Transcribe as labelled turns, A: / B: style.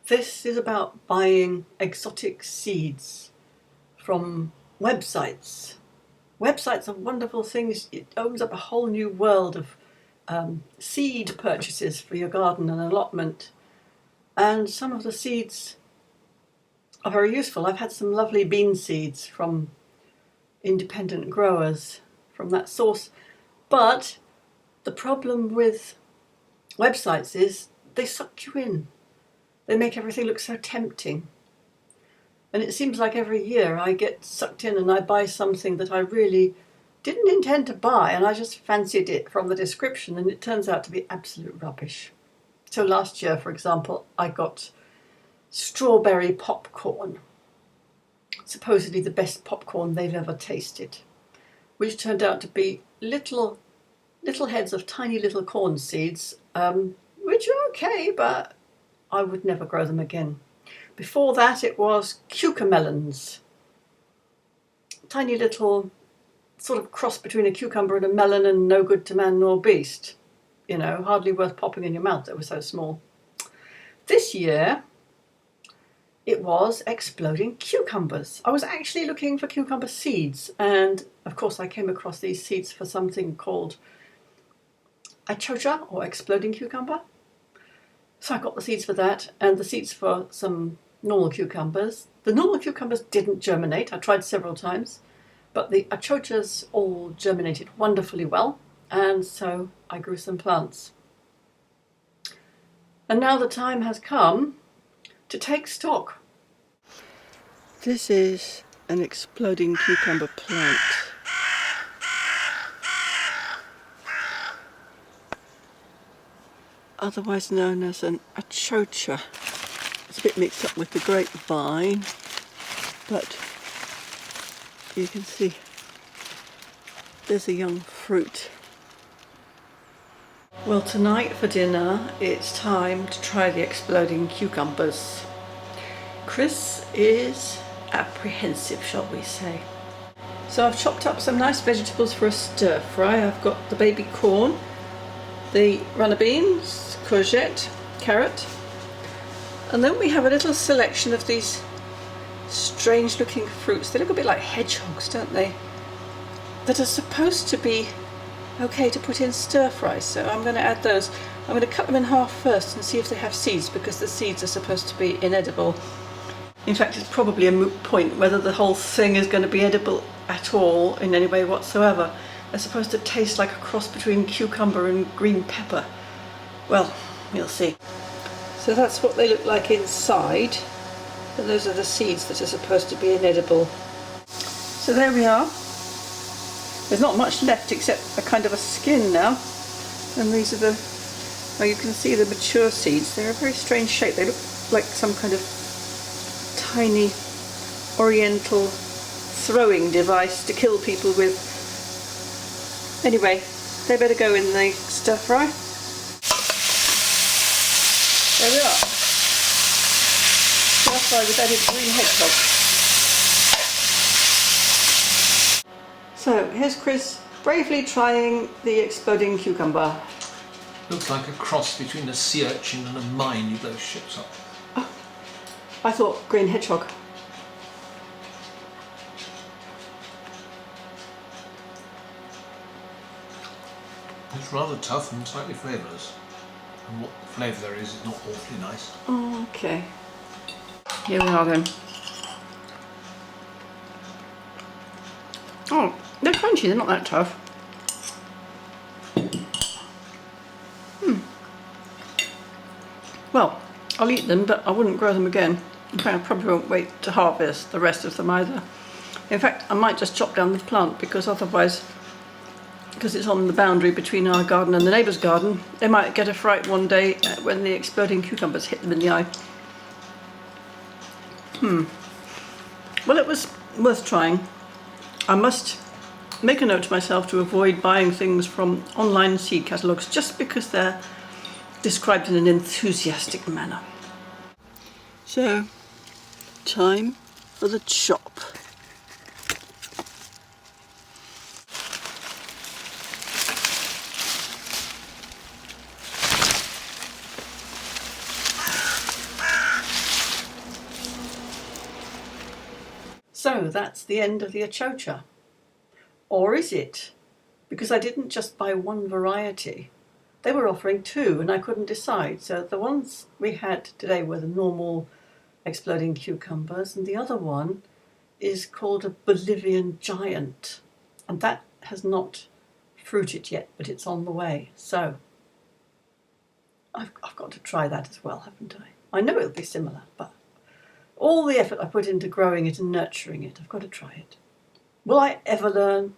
A: This is about buying exotic seeds from websites. Websites are wonderful things. It opens up a whole new world of seed purchases for your garden and allotment. And some of the seeds are very useful. I've had some lovely bean seeds from independent growers from that source. But the problem with websites is they suck you in. They make everything look so tempting. And it seems like every year I get sucked in and I buy something that I really didn't intend to buy, and I just fancied it from the description, and it turns out to be absolute rubbish. So last year, for example, I got strawberry popcorn, supposedly the best popcorn they've ever tasted, which turned out to be little heads of tiny little corn seeds, which are okay, but I would never grow them again. Before that, it was cucamelons, tiny little sort of cross between a cucumber and a melon, and no good to man nor beast. You know, hardly worth popping in your mouth, they were so small. This year, it was exploding cucumbers. I was actually looking for cucumber seeds, and of course I came across these seeds for something called achocha, or exploding cucumber. So I got the seeds for that, and the seeds for some normal cucumbers. The normal cucumbers didn't germinate. I tried several times, but the achochas all germinated wonderfully well, and so I grew some plants. And now the time has come to take stock. This is an exploding cucumber plant. Otherwise known as an achocha. It's a bit mixed up with the grapevine, but you can see there's a young fruit. Well, tonight for dinner it's time to try the exploding cucumbers. Chris is apprehensive, shall we say. So I've chopped up some nice vegetables for a stir fry. I've got the baby corn, the runner beans, courgette, carrot, and then we have a little selection of these strange looking fruits. They look a bit like hedgehogs, don't they? That are supposed to be okay to put in stir fry, so I'm going to add those. I'm going to cut them in half first and see if they have seeds, because the seeds are supposed to be inedible. In fact, it's probably a moot point whether the whole thing is going to be edible at all in any way whatsoever. They're supposed to taste like a cross between cucumber and green pepper. Well, we'll see. So that's what they look like inside, and those are the seeds that are supposed to be inedible. So there we are. There's not much left except a kind of a skin now, and these are the, well, you can see the mature seeds. They're a very strange shape. They look like some kind of tiny oriental throwing device to kill people with. Anyway, they better go in the stir fry. There we are. Stir fry with added green hedgehog. So here's Chris bravely trying the exploding cucumber.
B: Looks like a cross between a sea urchin and a mine you blow ships up.
A: Oh, I thought green hedgehog.
B: It's rather tough and slightly flavourless. And what flavour there is not awfully nice.
A: Oh, okay. Here we are then. Oh, they're crunchy, they're not that tough. Well, I'll eat them, but I wouldn't grow them again. In fact, I probably won't wait to harvest the rest of them either. In fact, I might just chop down the plant, because otherwise, because it's on the boundary between our garden and the neighbour's garden, they might get a fright one day when the exploding cucumbers hit them in the eye. Well, it was worth trying. I must make a note to myself to avoid buying things from online seed catalogues just because they're described in an enthusiastic manner. So, time for the chop. So that's the end of the achocha. Or is it? Because I didn't just buy one variety. They were offering two and I couldn't decide. So the ones we had today were the normal exploding cucumbers, and the other one is called a Bolivian giant. And that has not fruited yet, but it's on the way. So I've got to try that as well, haven't I? I know it'll be similar, but all the effort I put into growing it and nurturing it, I've got to try it. Will I ever learn?